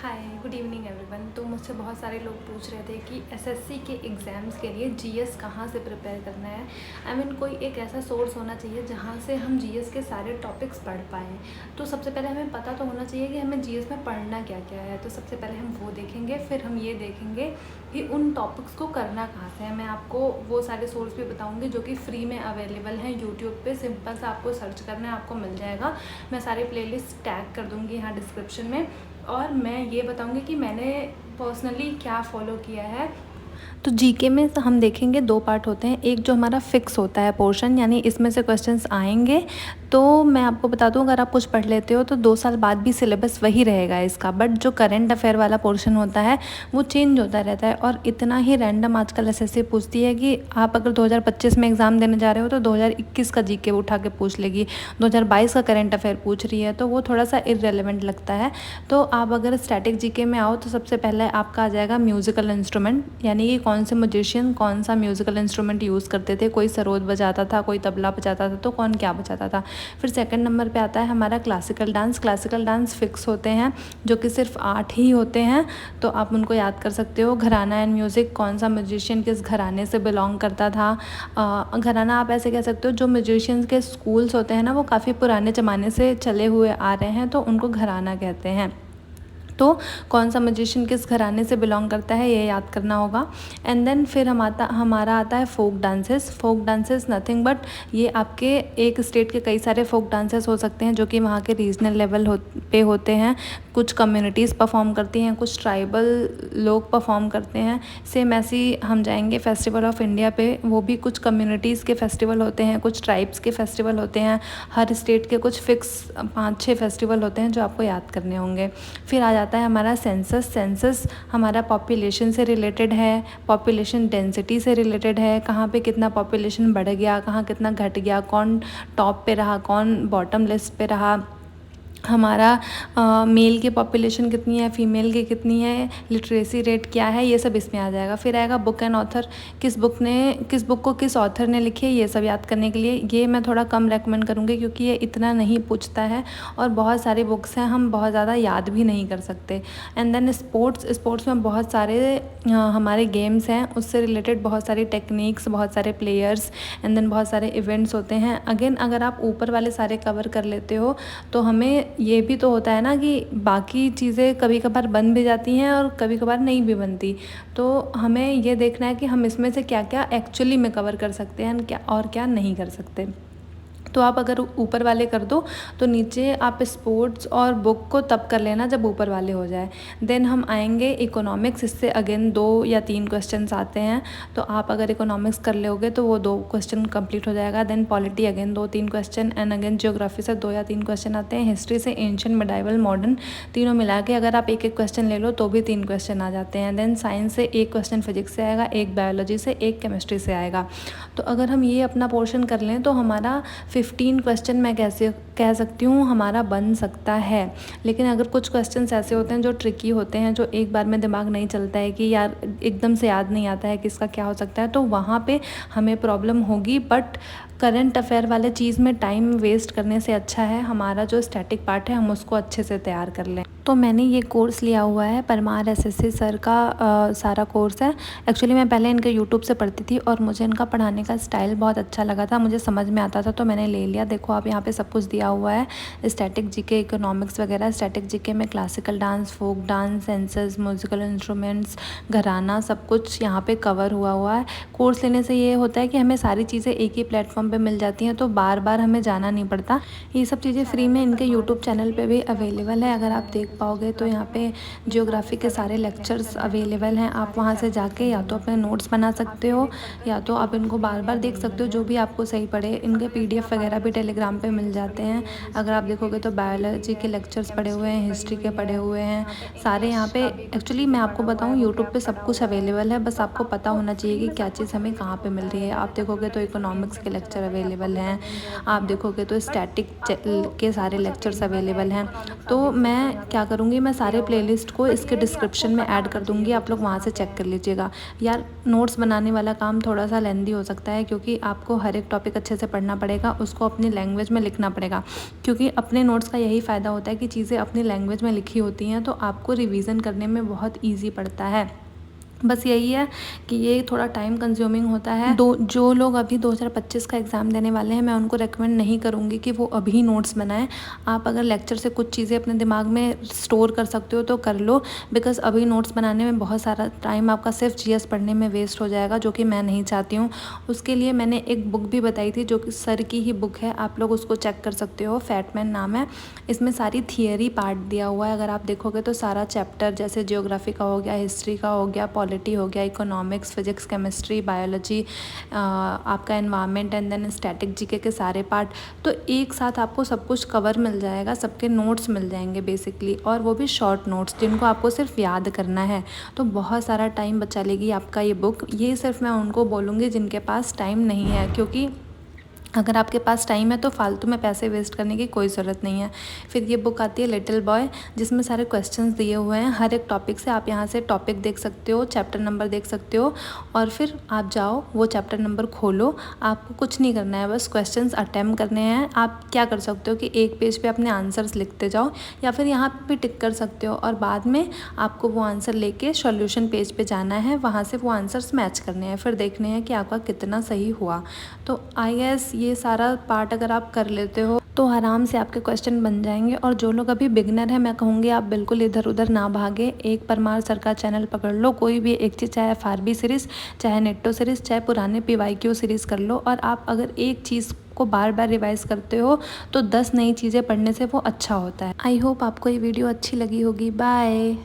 Hi good evening everyone. तो मुझसे बहुत सारे लोग पूछ रहे थे कि एसएससी के एग्ज़ाम्स के लिए जीएस कहाँ से प्रिपेयर करना है। कोई एक ऐसा सोर्स होना चाहिए जहाँ से हम जीएस के सारे टॉपिक्स पढ़ पाएँ। तो सबसे पहले हमें पता तो होना चाहिए कि हमें जीएस में पढ़ना क्या क्या है। तो सबसे पहले हम वो देखेंगे, फिर हम ये देखेंगे कि उन टॉपिक्स को करना कहाँ से है। मैं आपको वो सारे सोर्स भी बताऊँगी जो कि फ्री में अवेलेबल हैं यूट्यूब पे। सिंपल सा आपको सर्च करना है, आपको मिल जाएगा। मैं सारे प्लेलिस्ट टैग कर दूँगी यहाँ डिस्क्रिप्शन में। और मैं ये बताऊँगी कि मैंने पर्सनली क्या फ़ॉलो किया है। तो जीके में हम देखेंगे दो पार्ट होते हैं। एक जो हमारा फिक्स होता है पोर्शन, यानी इसमें से क्वेश्चंस आएंगे। तो मैं आपको बता दूं, अगर आप कुछ पढ़ लेते हो तो 2 साल बाद भी सिलेबस वही रहेगा इसका। बट जो करंट अफेयर वाला पोर्शन होता है वो चेंज होता रहता है। और इतना ही रैंडम आजकल एसएससी पूछती है कि आप अगर 2025 में एग्ज़ाम देने जा रहे हो तो 2021 का जीके उठा के पूछ लेगी, 2022 का करंट अफेयर पूछ रही है, तो वो थोड़ा सा इररेलेवेंट लगता है। तो आप अगर स्टैटिक जीके में आओ तो सबसे पहले आपका आ जाएगा म्यूज़िकल इंस्ट्रूमेंट, यानी कि कौन से म्यूजिशियन कौन सा म्यूज़िकल इंस्ट्रूमेंट यूज़ करते थे। कोई सरोद बजाता था, कोई तबला बजाता था, तो कौन क्या बजाता था। फिर सेकंड नंबर पे आता है हमारा classical dance. Classical dance fix होते हैं जो कि सिर्फ 8 ही होते हैं, तो आप उनको याद कर सकते हो। घराना एंड म्यूज़िक, कौन सा म्यूजिशियन किस घराने से बिलोंग करता था। घराना आप ऐसे कह सकते हो, जो म्यूजिशियंस के स्कूल्स होते हैं ना वो काफ़ी पुराने ज़माने से चले हुए आ रहे हैं, तो उनको घराना कहते हैं। तो कौन सा म्यूजिशियन किस घराने से बिलोंग करता है ये याद करना होगा। एंड देन फिर हमारा आता है folk dances. Folk dances nothing but ये आपके एक स्टेट के कई सारे फोक डांसेस हो सकते हैं जो कि वहाँ के रीजनल लेवल पे होते हैं। कुछ कम्युनिटीज़ परफॉर्म करती हैं, कुछ ट्राइबल लोग परफॉर्म करते हैं। सेम ऐसी हम जाएंगे फेस्टिवल ऑफ इंडिया पे, वो भी कुछ कम्युनिटीज़ के फेस्टिवल होते हैं, कुछ ट्राइब्स के फेस्टिवल होते हैं। हर स्टेट के कुछ फिक्स 5-6 फेस्टिवल होते हैं जो आपको याद करने होंगे। फिर आ जाता है हमारा सेंसस। सेंसस हमारा पॉपुलेशन से रिलेटेड है, पॉपुलेशन डेंसिटी से रिलेटेड है। कहाँ पे कितना पॉपुलेशन बढ़ गया, कहाँ कितना घट गया, कौन टॉप पे रहा, कौन बॉटम लिस्ट पे रहा। हमारा मेल की पॉपुलेशन कितनी है, फीमेल की कितनी है, लिटरेसी रेट क्या है, ये सब इसमें आ जाएगा। फिर आएगा बुक एंड ऑथर, किस बुक को किस ऑथर ने लिखी है, ये सब याद करने के लिए ये मैं थोड़ा कम रेकमेंड करूँगी क्योंकि ये इतना नहीं पूछता है और बहुत सारी बुक्स हैं, हम बहुत ज़्यादा याद भी नहीं कर सकते। एंड देन स्पोर्ट्स में बहुत सारे हमारे गेम्स हैं, उससे रिलेटेड बहुत सारी टेक्निक्स, बहुत सारे प्लेयर्स, एंड देन बहुत सारे इवेंट्स होते हैं। अगेन अगर आप ऊपर वाले सारे कवर कर लेते हो तो हमें ये भी तो होता है ना कि बाकी चीज़ें कभी कभार बन भी जाती हैं और कभी कभार नहीं भी बनती। तो हमें ये देखना है कि हम इसमें से क्या क्या एक्चुअली में कवर कर सकते हैं क्या और क्या नहीं कर सकते। तो आप अगर ऊपर वाले कर दो तो नीचे आप स्पोर्ट्स और बुक को तब कर लेना जब ऊपर वाले हो जाए। देन हम आएंगे इकोनॉमिक्स। इससे अगेन 2 या 3 क्वेश्चंस आते हैं, तो आप अगर इकोनॉमिक्स कर लोगे तो वो 2 क्वेश्चन कंप्लीट हो जाएगा। Then polity again 2-3 question, and again geography से 2 या 3 क्वेश्चन आते हैं। हिस्ट्री से एंशिएंट, मिडाइवल, मॉडर्न, तीनों मिला के अगर आप एक क्वेश्चन ले लो तो भी 3 क्वेश्चन आ जाते हैं। देन साइंस से 1 क्वेश्चन फिजिक्स से आएगा, 1 बायोलॉजी से, 1 केमिस्ट्री से आएगा। तो अगर हम ये अपना पोर्शन कर लें तो हमारा 15 क्वेश्चन मैं कैसे कह सकती हूँ हमारा बन सकता है। लेकिन अगर कुछ क्वेश्चंस ऐसे होते हैं जो ट्रिकी होते हैं, जो एक बार में दिमाग नहीं चलता है कि यार एकदम से याद नहीं आता है कि इसका क्या हो सकता है, तो वहाँ पे हमें प्रॉब्लम होगी। बट करंट अफेयर वाले चीज़ में टाइम वेस्ट करने से अच्छा है हमारा जो स्टैटिक पार्ट है हम उसको अच्छे से तैयार कर लें। तो मैंने ये कोर्स लिया हुआ है, परमार एसएससी सर का सारा कोर्स है। एक्चुअली मैं पहले इनके यूट्यूब से पढ़ती थी और मुझे इनका पढ़ाने का स्टाइल बहुत अच्छा लगा था, मुझे समझ में आता था, तो मैंने ले लिया। देखो आप यहाँ पे सब कुछ दिया हुआ है, स्टैटिक जीके, इकोनॉमिक्स वगैरह। स्टैटिक जीके में classical dance, folk dance, census, musical instruments, gharana, सब कुछ यहाँ पे कवर हुआ है। कोर्स लेने से ये होता है कि हमें सारी चीज़ें एक ही प्लेटफॉर्म पे मिल जाती हैं, तो बार बार हमें जाना नहीं पड़ता। ये सब चीज़ें फ्री में इनके यूट्यूब चैनल पे भी अवेलेबल है, अगर आप देख पाओगे तो यहाँ पे जियोग्राफी के सारे लेक्चर्स अवेलेबल हैं। आप वहाँ से जाके या तो अपने नोट्स बना सकते हो या तो आप इनको बार बार देख सकते हो, जो भी आपको सही पड़े। इनके PDF वगैरह भी टेलीग्राम पे मिल जाते हैं। अगर आप देखोगे तो बायोलॉजी के लेक्चर्स पड़े हुए हैं, हिस्ट्री के पड़े हुए हैं सारे यहाँ पे। एक्चुअली मैं आपको बताऊँ यूट्यूब पे सब कुछ अवेलेबल है, बस आपको पता होना चाहिए कि क्या चीज़ हमें कहाँ पे मिल रही है। आप देखोगे तो इकोनॉमिक्स के लेक्चर अवेलेबल हैं, आप देखोगे तो स्टैटिक के सारे लेक्चर्स अवेलेबल हैं। तो मैं क्या क्या करूँगी, मैं सारे प्लेलिस्ट को इसके डिस्क्रिप्शन में ऐड कर दूँगी, आप लोग वहाँ से चेक कर लीजिएगा। यार नोट्स बनाने वाला काम थोड़ा सा लेंदी हो सकता है, क्योंकि आपको हर एक टॉपिक अच्छे से पढ़ना पड़ेगा, उसको अपनी लैंग्वेज में लिखना पड़ेगा, क्योंकि अपने नोट्स का यही फ़ायदा होता है कि चीज़ें अपनी लैंग्वेज में लिखी होती हैं तो आपको रिवीजन करने में बहुत ईजी पड़ता है। बस यही है कि ये थोड़ा टाइम कंज्यूमिंग होता है। जो लोग अभी 2025 का एग्ज़ाम देने वाले हैं, मैं उनको रेकमेंड नहीं करूँगी कि वो अभी नोट्स बनाएं। आप अगर लेक्चर से कुछ चीज़ें अपने दिमाग में स्टोर कर सकते हो तो कर लो, बिकॉज़ अभी नोट्स बनाने में बहुत सारा टाइम आपका सिर्फ जीएस पढ़ने में वेस्ट हो जाएगा, जो कि मैं नहीं चाहती हूँ। उसके लिए मैंने एक बुक भी बताई थी जो कि सर की ही बुक है, आप लोग उसको चेक कर सकते हो, फैटमैन नाम है। इसमें सारी थियरी पार्ट दिया हुआ है, अगर आप देखोगे तो सारा चैप्टर, जैसे जियोग्राफी का हो गया, हिस्ट्री का हो गया, पॉलिटी हो गया, इकोनॉमिक्स, फिजिक्स, केमिस्ट्री, बायोलॉजी, आपका environment and then static GK के सारे पार्ट, तो एक साथ आपको सब कुछ कवर मिल जाएगा, सबके नोट्स मिल जाएंगे बेसिकली, और वो भी शॉर्ट नोट्स जिनको आपको सिर्फ याद करना है। तो बहुत सारा टाइम बचा लेगी आपका ये बुक। ये सिर्फ मैं उनको बोलूँगी जिनके पास टाइम नहीं है, क्योंकि अगर आपके पास टाइम है तो फालतू में पैसे वेस्ट करने की कोई ज़रूरत नहीं है। फिर ये बुक आती है लिटिल बॉय, जिसमें सारे क्वेश्चंस दिए हुए हैं हर एक टॉपिक से। आप यहाँ से टॉपिक देख सकते हो, चैप्टर नंबर देख सकते हो, और फिर आप जाओ वो चैप्टर नंबर खोलो। आपको कुछ नहीं करना है, बस क्वेश्चंस अटेम्प्ट करने हैं। आप क्या कर सकते हो कि एक पेज पे अपने आंसर्स लिखते जाओ, या फिर यहाँ पे भी टिक कर सकते हो, और बाद में आपको वो आंसर लेके सॉल्यूशन पेज पे जाना है, वहाँ से वो आंसर्स मैच करने हैं, फिर देखने हैं कि आपका कितना सही हुआ। तो आई गेस ये सारा पार्ट अगर आप कर लेते हो तो आराम से आपके क्वेश्चन बन जाएंगे। और जो लोग अभी बिगनर हैं, मैं कहूँगी आप बिल्कुल इधर उधर ना भागे, एक परमार सर का चैनल पकड़ लो, कोई भी एक चीज़, चाहे FRB सीरीज़, चाहे नेटो सीरीज़, चाहे पुराने PYQ सीरीज़ कर लो, और आप अगर एक चीज़ को बार बार रिवाइज़ करते हो तो 10 नई चीज़ें पढ़ने से वो अच्छा होता है। आई होप आपको ये वीडियो अच्छी लगी होगी। बाय।